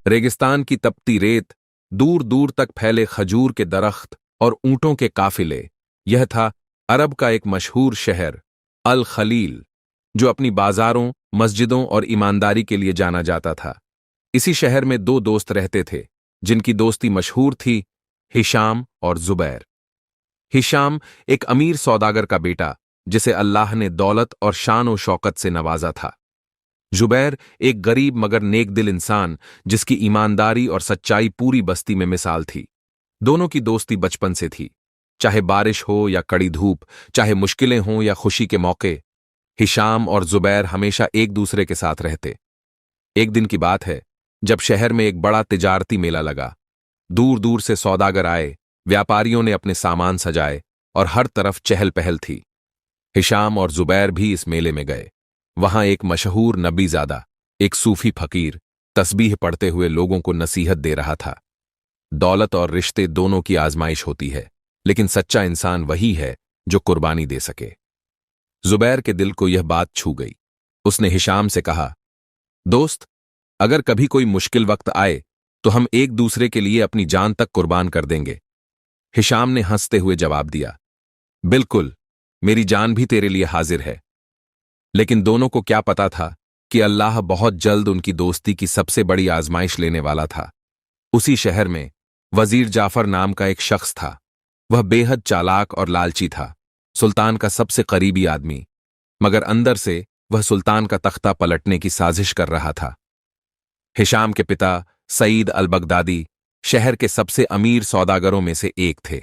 रेगिस्तान की तपती रेत, दूर दूर तक फैले खजूर के दरख्त और ऊंटों के काफिले। यह था अरब का एक मशहूर शहर, अल खलील, जो अपनी बाजारों, मस्जिदों और ईमानदारी के लिए जाना जाता था। इसी शहर में दो दोस्त रहते थे, जिनकी दोस्ती मशहूर थी, हिशाम और जुबैर। हिशाम एक अमीर सौदागर का बेटा, जिसे अल्लाह ने दौलत और शान और शौकत से नवाजा था। जुबैर एक गरीब मगर नेक दिल इंसान, जिसकी ईमानदारी और सच्चाई पूरी बस्ती में मिसाल थी। दोनों की दोस्ती बचपन से थी। चाहे बारिश हो या कड़ी धूप, चाहे मुश्किलें हों या खुशी के मौके, हिशाम और जुबैर हमेशा एक दूसरे के साथ रहते। एक दिन की बात है, जब शहर में एक बड़ा तिजारती मेला लगा। दूर दूर से सौदागर आए, व्यापारियों ने अपने सामान सजाए और हर तरफ चहल पहल थी। हिशाम और जुबैर भी इस मेले में गए। वहां एक मशहूर नबीजादा, एक सूफी फकीर, तस्बीह पढ़ते हुए लोगों को नसीहत दे रहा था। दौलत और रिश्ते दोनों की आजमाइश होती है, लेकिन सच्चा इंसान वही है जो कुर्बानी दे सके। जुबैर के दिल को यह बात छू गई। उसने हिशाम से कहा, दोस्त, अगर कभी कोई मुश्किल वक्त आए तो हम एक दूसरे के लिए अपनी जान तक कुर्बान कर देंगे। हिशाम ने हंसते हुए जवाब दिया, बिल्कुल, मेरी जान भी तेरे लिए हाजिर है। लेकिन दोनों को क्या पता था कि अल्लाह बहुत जल्द उनकी दोस्ती की सबसे बड़ी आजमाइश लेने वाला था। उसी शहर में वजीर जाफर नाम का एक शख्स था। वह बेहद चालाक और लालची था, सुल्तान का सबसे करीबी आदमी, मगर अंदर से वह सुल्तान का तख्ता पलटने की साजिश कर रहा था। हिशाम के पिता सईद अल बगदादी शहर के सबसे अमीर सौदागरों में से एक थे।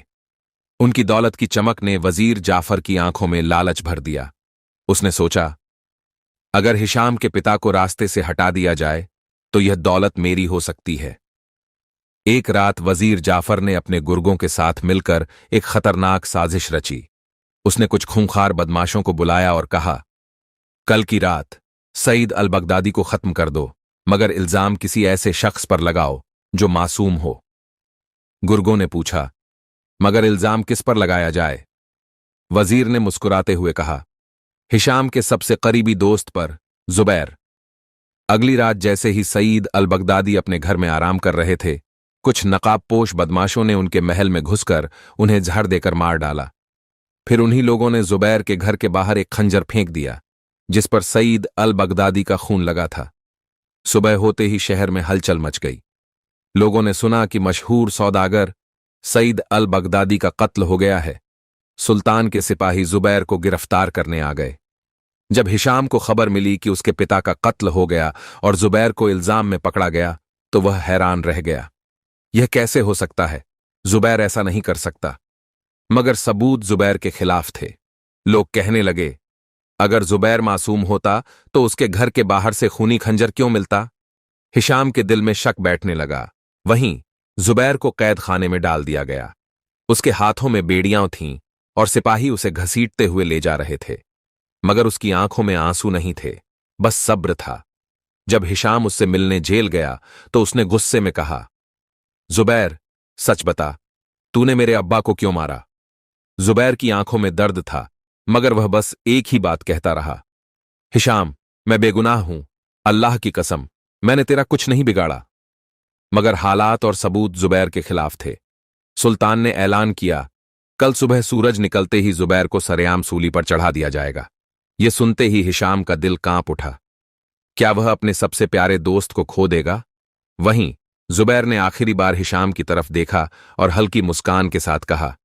उनकी दौलत की चमक ने वजीर जाफर की आंखों में लालच भर दिया। उसने सोचा, अगर हिशाम के पिता को रास्ते से हटा दिया जाए तो यह दौलत मेरी हो सकती है। एक रात वजीर जाफर ने अपने गुर्गों के साथ मिलकर एक खतरनाक साजिश रची। उसने कुछ खूंखार बदमाशों को बुलाया और कहा, कल की रात सईद अल बगदादी को खत्म कर दो, मगर इल्जाम किसी ऐसे शख्स पर लगाओ जो मासूम हो। गुर्गों ने पूछा, मगर इल्जाम किस पर लगाया जाए? वजीर ने मुस्कुराते हुए कहा, हिशाम के सबसे करीबी दोस्त पर, जुबैर। अगली रात जैसे ही सईद अल बगदादी अपने घर में आराम कर रहे थे, कुछ नकाबपोश बदमाशों ने उनके महल में घुसकर उन्हें जहर देकर मार डाला। फिर उन्हीं लोगों ने जुबैर के घर के बाहर एक खंजर फेंक दिया, जिस पर सईद अल बगदादी का खून लगा था। सुबह होते ही शहर में हलचल मच गई। लोगों ने सुना कि मशहूर सौदागर सईद अल बगदादी का कत्ल हो गया है। सुल्तान के सिपाही जुबैर को गिरफ्तार करने आ गए। जब हिशाम को खबर मिली कि उसके पिता का कत्ल हो गया और जुबैर को इल्जाम में पकड़ा गया, तो वह हैरान रह गया। यह कैसे हो सकता है? जुबैर ऐसा नहीं कर सकता। मगर सबूत जुबैर के खिलाफ थे। लोग कहने लगे, अगर जुबैर मासूम होता तो उसके घर के बाहर से खूनी खंजर क्यों मिलता? हिशाम के दिल में शक बैठने लगा। वहीं जुबैर को कैद खाने में डाल दिया गया। उसके हाथों में बेड़ियां थीं और सिपाही उसे घसीटते हुए ले जा रहे थे, मगर उसकी आंखों में आंसू नहीं थे, बस सब्र था। जब हिशाम उससे मिलने जेल गया तो उसने गुस्से में कहा, जुबैर, सच बता, तूने मेरे अब्बा को क्यों मारा? जुबैर की आंखों में दर्द था, मगर वह बस एक ही बात कहता रहा, हिशाम, मैं बेगुनाह हूं, अल्लाह की कसम, मैंने तेरा कुछ नहीं बिगाड़ा। मगर हालात और सबूत जुबैर के खिलाफ थे। सुल्तान ने ऐलान किया, कल सुबह सूरज निकलते ही जुबैर को सरेआम सूली पर चढ़ा दिया जाएगा। यह सुनते ही हिशाम का दिल कांप उठा। क्या वह अपने सबसे प्यारे दोस्त को खो देगा? वहीं जुबैर ने आखिरी बार हिशाम की तरफ देखा और हल्की मुस्कान के साथ कहा,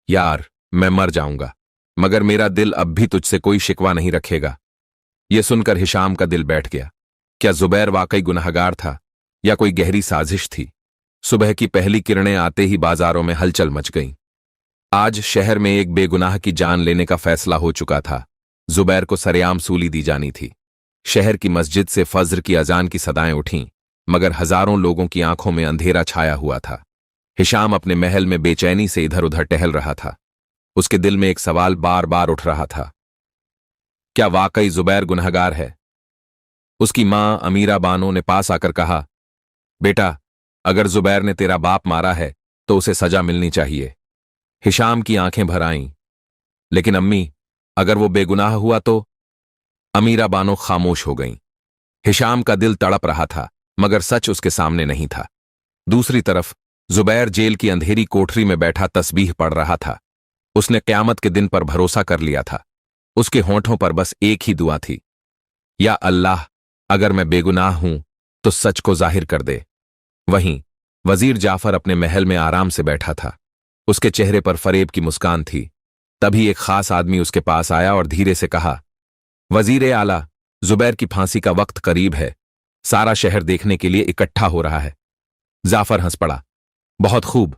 यार, मैं मर जाऊंगा, मगर मेरा दिल अब भी तुझसे कोई शिकवा नहीं रखेगा। यह सुनकर हिशाम का दिल बैठ गया। क्या जुबैर वाकई गुनहगार था या कोई गहरी साजिश थी? सुबह की पहली किरणें आते ही बाजारों में हलचल मच गई। आज शहर में एक बेगुनाह की जान लेने का फैसला हो चुका था। जुबैर को सरेआम सूली दी जानी थी। शहर की मस्जिद से फज्र की अजान की सदाएं उठीं, मगर हजारों लोगों की आंखों में अंधेरा छाया हुआ था। हिशाम अपने महल में बेचैनी से इधर उधर टहल रहा था। उसके दिल में एक सवाल बार बार उठ रहा था, क्या वाकई जुबैर गुनहगार है? उसकी मां अमीरा बानो ने पास आकर कहा, बेटा, अगर जुबैर ने तेरा बाप मारा है तो उसे सजा मिलनी चाहिए। हिशाम की आंखें भर आईं। लेकिन अम्मी, अगर वो बेगुनाह हुआ तो? अमीरा बानो खामोश हो गईं। हिशाम का दिल तड़प रहा था, मगर सच उसके सामने नहीं था। दूसरी तरफ जुबैर जेल की अंधेरी कोठरी में बैठा तस्बीह पढ़ रहा था। उसने क़यामत के दिन पर भरोसा कर लिया था। उसके होंठों पर बस एक ही दुआ थी, या अल्लाह, अगर मैं बेगुनाह हूं तो सच को जाहिर कर दे। वहीं वजीर जाफर अपने महल में आराम से बैठा था। उसके चेहरे पर फरेब की मुस्कान थी। तभी एक खास आदमी उसके पास आया और धीरे से कहा, वजीर आला, जुबैर की फांसी का वक्त करीब है। सारा शहर देखने के लिए इकट्ठा हो रहा है। जाफर हंस पड़ा। बहुत खूब,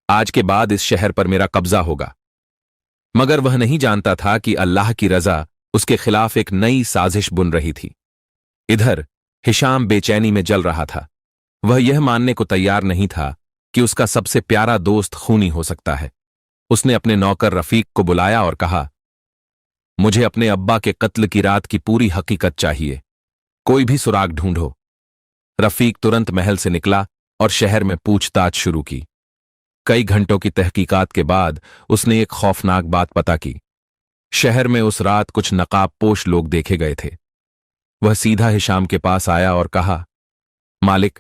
आज के बाद इस शहर पर मेरा कब्जा होगा। मगर वह नहीं जानता था कि अल्लाह की रजा उसके खिलाफ एक नई साजिश बुन रही थी। इधर हिशाम बेचैनी में जल रहा था। वह यह मानने को तैयार नहीं था कि उसका सबसे प्यारा दोस्त खूनी हो सकता है। उसने अपने नौकर रफीक को बुलाया और कहा, मुझे अपने अब्बा के कत्ल की रात की पूरी हकीकत चाहिए। कोई भी सुराग ढूंढो। रफीक तुरंत महल से निकला और शहर में पूछताछ शुरू की। कई घंटों की तहकीकात के बाद उसने एक खौफनाक बात पता की। शहर में उस रात कुछ नकाबपोश लोग देखे गए थे। वह सीधा हिशाम के पास आया और कहा, मालिक,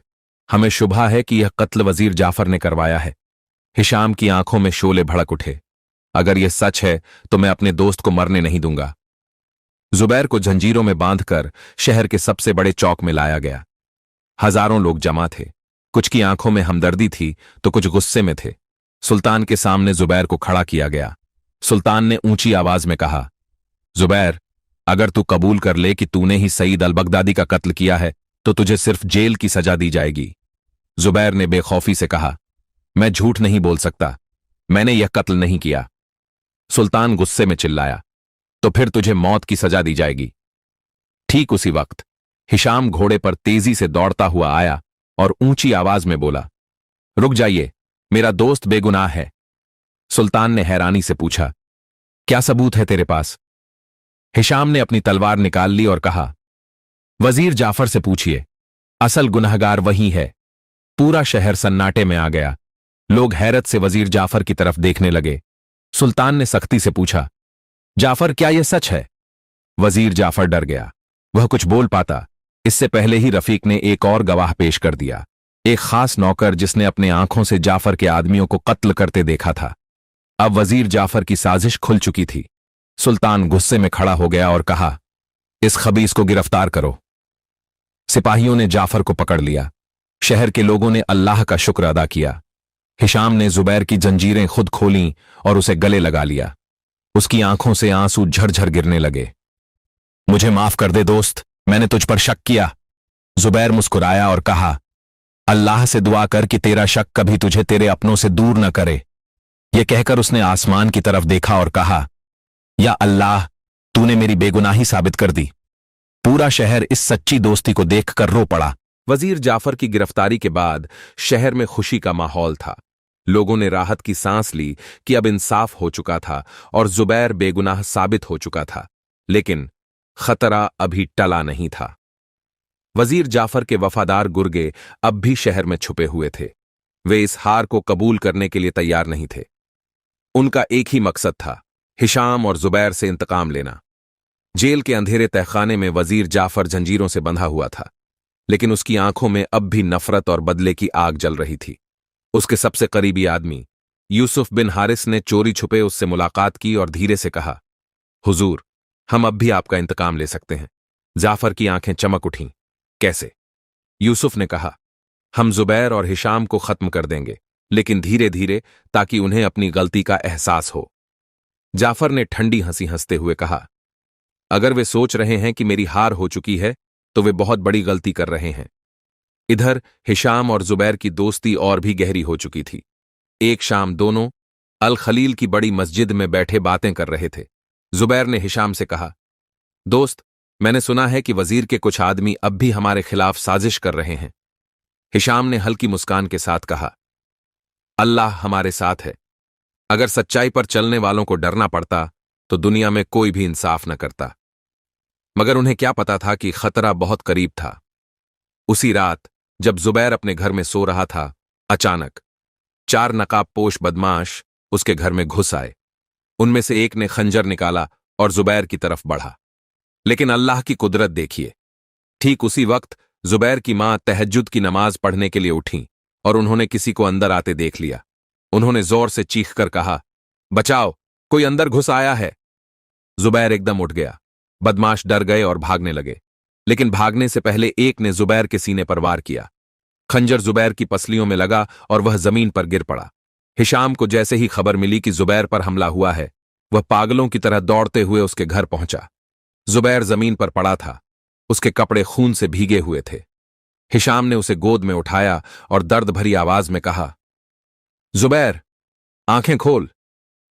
हमें शुबा है कि यह कत्ल वजीर जाफर ने करवाया है। हिशाम की आंखों में शोले भड़क उठे। अगर यह सच है तो मैं अपने दोस्त को मरने नहीं दूंगा। जुबैर को जंजीरों में बांधकर शहर के सबसे बड़े चौक में लाया गया। हजारों लोग जमा थे। कुछ की आंखों में हमदर्दी थी तो कुछ गुस्से में थे। सुल्तान के सामने जुबैर को खड़ा किया गया। सुल्तान ने ऊंची आवाज में कहा, जुबैर, अगर तू कबूल कर ले कि तूने ही सईद अल बगदादी का कत्ल किया है तो तुझे सिर्फ जेल की सजा दी जाएगी। जुबैर ने बेखौफी से कहा, मैं झूठ नहीं बोल सकता, मैंने यह कत्ल नहीं किया। सुल्तान गुस्से में चिल्लाया, तो फिर तुझे मौत की सजा दी जाएगी। ठीक उसी वक्त हिशाम घोड़े पर तेजी से दौड़ता हुआ आया और ऊंची आवाज में बोला, रुक जाइए, मेरा दोस्त बेगुनाह है। सुल्तान ने हैरानी से पूछा, क्या सबूत है तेरे पास? हिशाम ने अपनी तलवार निकाल ली और कहा, वजीर जाफर से पूछिए, असल गुनहगार वही है। पूरा शहर सन्नाटे में आ गया। लोग हैरत से वजीर जाफर की तरफ देखने लगे। सुल्तान ने सख्ती से पूछा, जाफर, क्या यह सच है? वजीर जाफर डर गया। वह कुछ बोल पाता इससे पहले ही रफीक ने एक और गवाह पेश कर दिया, एक खास नौकर जिसने अपने आंखों से जाफर के आदमियों को कत्ल करते देखा था। अब वजीर जाफर की साजिश खुल चुकी थी। सुल्तान गुस्से में खड़ा हो गया और कहा, इस खबीस को गिरफ्तार करो। सिपाहियों ने जाफर को पकड़ लिया। शहर के लोगों ने अल्लाह का शुक्र अदा किया। हिशाम ने जुबैर की जंजीरें खुद खोलीं और उसे गले लगा लिया। उसकी आंखों से आंसू झरझर गिरने लगे। मुझे माफ कर दे दोस्त, मैंने तुझ पर शक किया। जुबैर मुस्कुराया और कहा, अल्लाह से दुआ कर कि तेरा शक कभी तुझे तेरे अपनों से दूर न करे। यह कहकर उसने आसमान की तरफ देखा और कहा, या अल्लाह, तूने मेरी बेगुनाही साबित कर दी। पूरा शहर इस सच्ची दोस्ती को देखकर रो पड़ा। वजीर जाफर की गिरफ्तारी के बाद शहर में खुशी का माहौल था। लोगों ने राहत की सांस ली कि अब इंसाफ हो चुका था और जुबैर बेगुनाह साबित हो चुका था। लेकिन खतरा अभी टला नहीं था। वजीर जाफर के वफादार गुर्गे अब भी शहर में छुपे हुए थे। वे इस हार को कबूल करने के लिए तैयार नहीं थे। उनका एक ही मकसद था, हिशाम और जुबैर से इंतकाम लेना। जेल के अंधेरे तहखाने में वजीर जाफर जंजीरों से बंधा हुआ था, लेकिन उसकी आंखों में अब भी नफरत और बदले की आग जल रही थी। उसके सबसे करीबी आदमी यूसुफ बिन हारिस ने चोरी छुपे उससे मुलाकात की और धीरे से कहा, हुजूर, हम अब भी आपका इंतकाम ले सकते हैं। जाफर की आंखें चमक उठीं। कैसे? यूसुफ ने कहा, हम जुबैर और हिशाम को खत्म कर देंगे, लेकिन धीरे धीरे, ताकि उन्हें अपनी गलती का एहसास हो। जाफर ने ठंडी हंसी हंसते हुए कहा, अगर वे सोच रहे हैं कि मेरी हार हो चुकी है तो वे बहुत बड़ी गलती कर रहे हैं। इधर हिशाम और जुबैर की दोस्ती और भी गहरी हो चुकी थी। एक शाम दोनों अल खलील की बड़ी मस्जिद में बैठे बातें कर रहे थे। जुबैर ने हिशाम से कहा, दोस्त, मैंने सुना है कि वजीर के कुछ आदमी अब भी हमारे खिलाफ साजिश कर रहे हैं। हिशाम ने हल्की मुस्कान के साथ कहा, अल्लाह हमारे साथ है। अगर सच्चाई पर चलने वालों को डरना पड़ता तो दुनिया में कोई भी इंसाफ न करता। मगर उन्हें क्या पता था कि खतरा बहुत करीब था। उसी रात जब जुबैर अपने घर में सो रहा था, अचानक 4 नकाबपोश बदमाश उसके घर में घुस आए। उनमें से एक ने खंजर निकाला और जुबैर की तरफ बढ़ा। लेकिन अल्लाह की कुदरत देखिए, ठीक उसी वक्त जुबैर की मां तहज्जुद की नमाज पढ़ने के लिए उठीं और उन्होंने किसी को अंदर आते देख लिया। उन्होंने जोर से चीख कर कहा, बचाओ, कोई अंदर घुस आया है। जुबैर एकदम उठ गया। बदमाश डर गए और भागने लगे, लेकिन भागने से पहले एक ने जुबैर के सीने पर वार किया। खंजर जुबैर की पसलियों में लगा और वह जमीन पर गिर पड़ा। हिशाम को जैसे ही खबर मिली कि जुबैर पर हमला हुआ है, वह पागलों की तरह दौड़ते हुए उसके घर पहुंचा। जुबैर जमीन पर पड़ा था, उसके कपड़े खून से भीगे हुए थे। हिशाम ने उसे गोद में उठाया और दर्द भरी आवाज में कहा, जुबैर, आंखें खोल,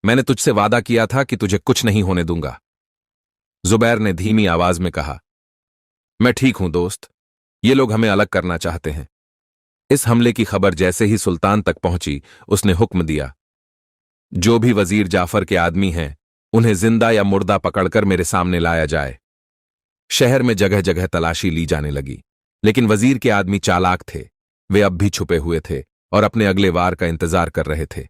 मैंने तुझसे वादा किया था कि तुझे कुछ नहीं होने दूंगा। जुबैर ने धीमी आवाज में कहा, मैं ठीक हूं दोस्त, ये लोग हमें अलग करना चाहते हैं। इस हमले की खबर जैसे ही सुल्तान तक पहुंची, उसने हुक्म दिया, जो भी वजीर जाफर के आदमी हैं, उन्हें जिंदा या मुर्दा पकड़कर मेरे सामने लाया जाए। शहर में जगह जगह तलाशी ली जाने लगी, लेकिन वजीर के आदमी चालाक थे। वे अब भी छुपे हुए थे और अपने अगले वार का इंतजार कर रहे थे।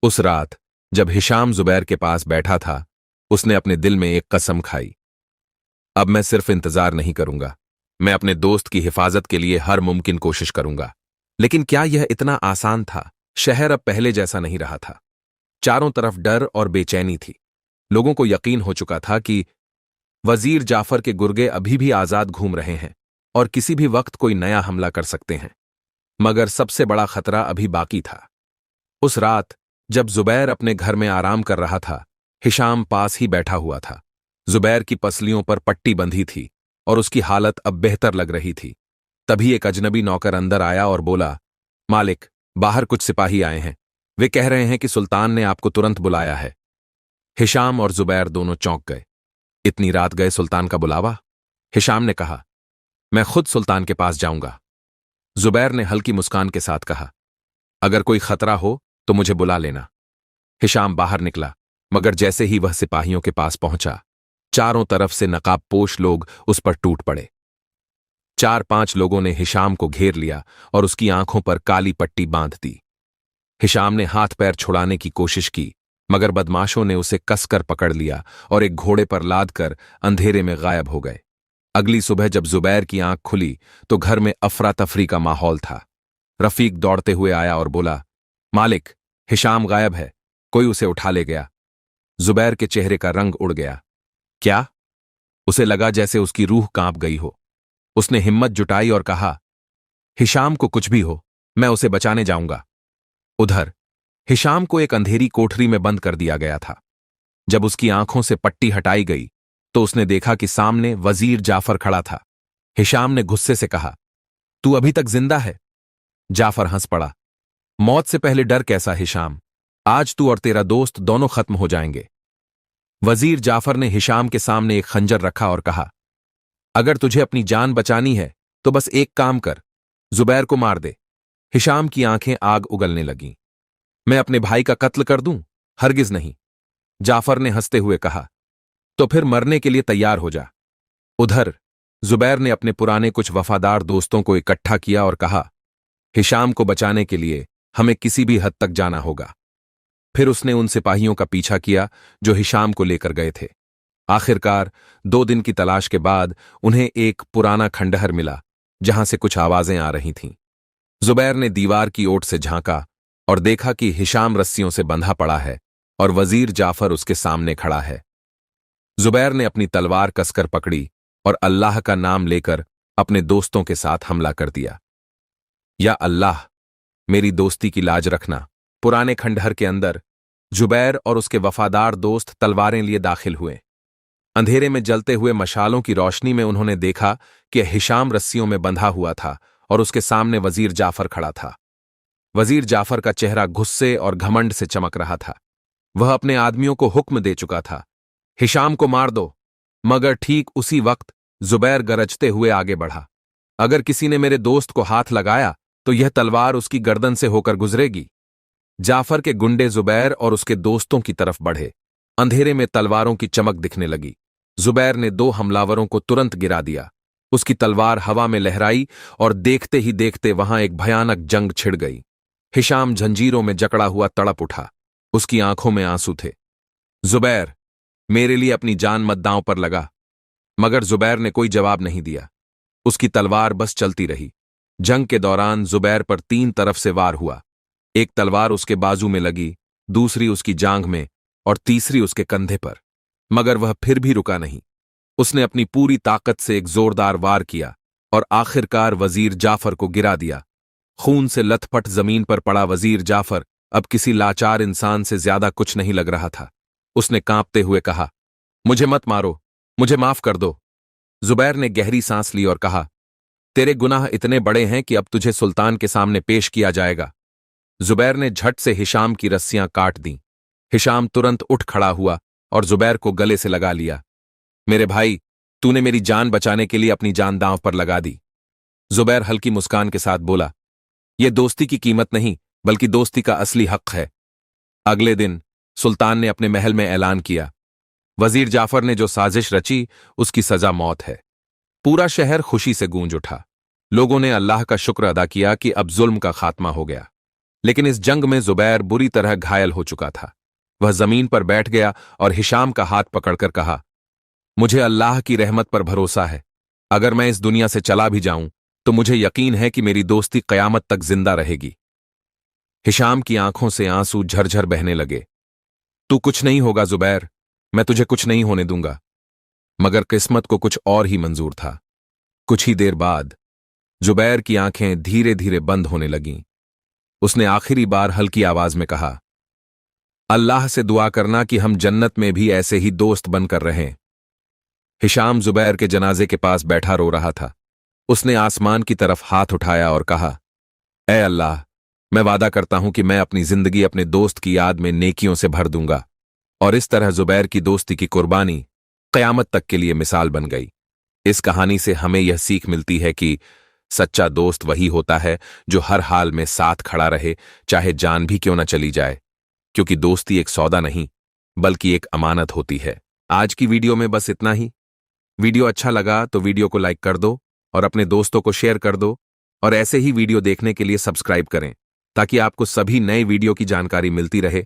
उस रात जब हिशाम जुबैर के पास बैठा था, उसने अपने दिल में एक कसम खाई, अब मैं सिर्फ इंतजार नहीं करूंगा, मैं अपने दोस्त की हिफाजत के लिए हर मुमकिन कोशिश करूंगा। लेकिन क्या यह इतना आसान था? शहर अब पहले जैसा नहीं रहा था। चारों तरफ डर और बेचैनी थी। लोगों को यकीन हो चुका था कि वजीर जाफर के गुर्गे अभी भी आजाद घूम रहे हैं और किसी भी वक्त कोई नया हमला कर सकते हैं। मगर सबसे बड़ा खतरा अभी बाकी था। उस रात जब जुबैर अपने घर में आराम कर रहा था, हिशाम पास ही बैठा हुआ था। जुबैर की पसलियों पर पट्टी बंधी थी और उसकी हालत अब बेहतर लग रही थी। तभी एक अजनबी नौकर अंदर आया और बोला, मालिक, बाहर कुछ सिपाही आए हैं। वे कह रहे हैं कि सुल्तान ने आपको तुरंत बुलाया है। हिशाम और जुबैर दोनों चौंक गए। इतनी रात गए सुल्तान का बुलावा? हिशाम ने कहा, मैं खुद सुल्तान के पास जाऊंगा। जुबैर ने हल्की मुस्कान के साथ कहा, अगर कोई खतरा हो तो मुझे बुला लेना। हिशाम बाहर निकला, मगर जैसे ही वह सिपाहियों के पास पहुंचा, चारों तरफ से नकाबपोश लोग उस पर टूट पड़े। 4-5 लोगों ने हिशाम को घेर लिया और उसकी आंखों पर काली पट्टी बांध दी। हिशाम ने हाथ पैर छुड़ाने की कोशिश की, मगर बदमाशों ने उसे कसकर पकड़ लिया और एक घोड़े पर लादकर अंधेरे में गायब हो गए। अगली सुबह जब जुबैर की आंख खुली तो घर में अफरा तफरी का माहौल था। रफीक दौड़ते हुए आया और बोला, मालिक, हिशाम गायब है, कोई उसे उठा ले गया। जुबैर के चेहरे का रंग उड़ गया। क्या? उसे लगा जैसे उसकी रूह कांप गई हो। उसने हिम्मत जुटाई और कहा, हिशाम को कुछ भी हो, मैं उसे बचाने जाऊंगा। उधर हिशाम को एक अंधेरी कोठरी में बंद कर दिया गया था। जब उसकी आंखों से पट्टी हटाई गई तो उसने देखा कि सामने वजीर जाफर खड़ा था। हिशाम ने गुस्से से कहा, तू अभी तक जिंदा है? जाफर हंस पड़ा, मौत से पहले डर कैसा हिशाम, आज तू और तेरा दोस्त दोनों खत्म हो जाएंगे। वजीर जाफर ने हिशाम के सामने एक खंजर रखा और कहा, अगर तुझे अपनी जान बचानी है तो बस एक काम कर, जुबैर को मार दे। हिशाम की आंखें आग उगलने लगीं। मैं अपने भाई का कत्ल कर दूं? हरगिज नहीं। जाफर ने हंसते हुए कहा, तो फिर मरने के लिए तैयार हो जा। उधर जुबैर ने अपने पुराने कुछ वफादार दोस्तों को इकट्ठा किया और कहा, हिशाम को बचाने के लिए हमें किसी भी हद तक जाना होगा। फिर उसने उन सिपाहियों का पीछा किया जो हिशाम को लेकर गए थे। आखिरकार 2 दिन की तलाश के बाद उन्हें एक पुराना खंडहर मिला जहां से कुछ आवाजें आ रही थीं। जुबैर ने दीवार की ओट से झांका और देखा कि हिशाम रस्सियों से बंधा पड़ा है और वजीर जाफर उसके सामने खड़ा है। जुबैर ने अपनी तलवार कसकर पकड़ी और अल्लाह का नाम लेकर अपने दोस्तों के साथ हमला कर दिया। या अल्लाह, मेरी दोस्ती की लाज रखना। पुराने खंडहर के अंदर जुबैर और उसके वफादार दोस्त तलवारें लिए दाखिल हुए। अंधेरे में जलते हुए मशालों की रोशनी में उन्होंने देखा कि हिशाम रस्सियों में बंधा हुआ था और उसके सामने वजीर जाफर खड़ा था। वजीर जाफर का चेहरा गुस्से और घमंड से चमक रहा था। वह अपने आदमियों को हुक्म दे चुका था, हिशाम को मार दो। मगर ठीक उसी वक्त जुबैर गरजते हुए आगे बढ़ा। अगर किसी ने मेरे दोस्त को हाथ लगाया तो यह तलवार उसकी गर्दन से होकर गुजरेगी। जाफर के गुंडे जुबैर और उसके दोस्तों की तरफ बढ़े। अंधेरे में तलवारों की चमक दिखने लगी। जुबैर ने 2 हमलावरों को तुरंत गिरा दिया। उसकी तलवार हवा में लहराई और देखते ही देखते वहां एक भयानक जंग छिड़ गई। हिशाम जंजीरों में जकड़ा हुआ तड़प उठा। उसकी आंखों में आंसू थे। जुबैर, मेरे लिए अपनी जान मत दांव पर लगा। मगर जुबैर ने कोई जवाब नहीं दिया। उसकी तलवार बस चलती रही। जंग के दौरान जुबैर पर 3 तरफ से वार हुआ। एक तलवार उसके बाजू में लगी, दूसरी उसकी जांघ में और तीसरी उसके कंधे पर, मगर वह फिर भी रुका नहीं। उसने अपनी पूरी ताकत से एक जोरदार वार किया और आखिरकार वजीर जाफर को गिरा दिया। खून से लथपथ जमीन पर पड़ा वजीर जाफर अब किसी लाचार इंसान से ज्यादा कुछ नहीं लग रहा था। उसने कांपते हुए कहा, मुझे मत मारो, मुझे माफ कर दो। जुबैर ने गहरी सांस ली और कहा, तेरे गुनाह इतने बड़े हैं कि अब तुझे सुल्तान के सामने पेश किया जाएगा। जुबैर ने झट से हिशाम की रस्सियां काट दीं। हिशाम तुरंत उठ खड़ा हुआ और जुबैर को गले से लगा लिया। मेरे भाई, तूने मेरी जान बचाने के लिए अपनी जान दांव पर लगा दी। जुबैर हल्की मुस्कान के साथ बोला, यह दोस्ती की कीमत नहीं, बल्कि दोस्ती का असली हक है। अगले दिन सुल्तान ने अपने महल में ऐलान किया, वजीर जाफर ने जो साजिश रची उसकी सजा मौत है। पूरा शहर खुशी से गूंज उठा। लोगों ने अल्लाह का शुक्र अदा किया कि अब जुल्म का खात्मा हो गया। लेकिन इस जंग में जुबैर बुरी तरह घायल हो चुका था। वह जमीन पर बैठ गया और हिशाम का हाथ पकड़कर कहा, मुझे अल्लाह की रहमत पर भरोसा है। अगर मैं इस दुनिया से चला भी जाऊं तो मुझे यकीन है कि मेरी दोस्ती कयामत तक जिंदा रहेगी। हिशाम की आंखों से आंसू झरझर बहने लगे। तू कुछ नहीं होगा जुबैर, मैं तुझे कुछ नहीं होने दूंगा। मगर किस्मत को कुछ और ही मंजूर था। कुछ ही देर बाद जुबैर की आंखें धीरे धीरे बंद होने लगीं। उसने आखिरी बार हल्की आवाज में कहा, अल्लाह से दुआ करना कि हम जन्नत में भी ऐसे ही दोस्त बनकर रहें। हिशाम जुबैर के जनाजे के पास बैठा रो रहा था। उसने आसमान की तरफ हाथ उठाया और कहा, ऐ अल्लाह, मैं वादा करता हूं कि मैं अपनी जिंदगी अपने दोस्त की याद में नेकियों से भर दूंगा। और इस तरह जुबैर की दोस्ती की कुर्बानी कयामत तक के लिए मिसाल बन गई। इस कहानी से हमें यह सीख मिलती है कि सच्चा दोस्त वही होता है जो हर हाल में साथ खड़ा रहे, चाहे जान भी क्यों न चली जाए। क्योंकि दोस्ती एक सौदा नहीं, बल्कि एक अमानत होती है। आज की वीडियो में बस इतना ही। वीडियो अच्छा लगा तो वीडियो को लाइक कर दो और अपने दोस्तों को शेयर कर दो। और ऐसे ही वीडियो देखने के लिए सब्सक्राइब करें ताकि आपको सभी नए वीडियो की जानकारी मिलती रहे।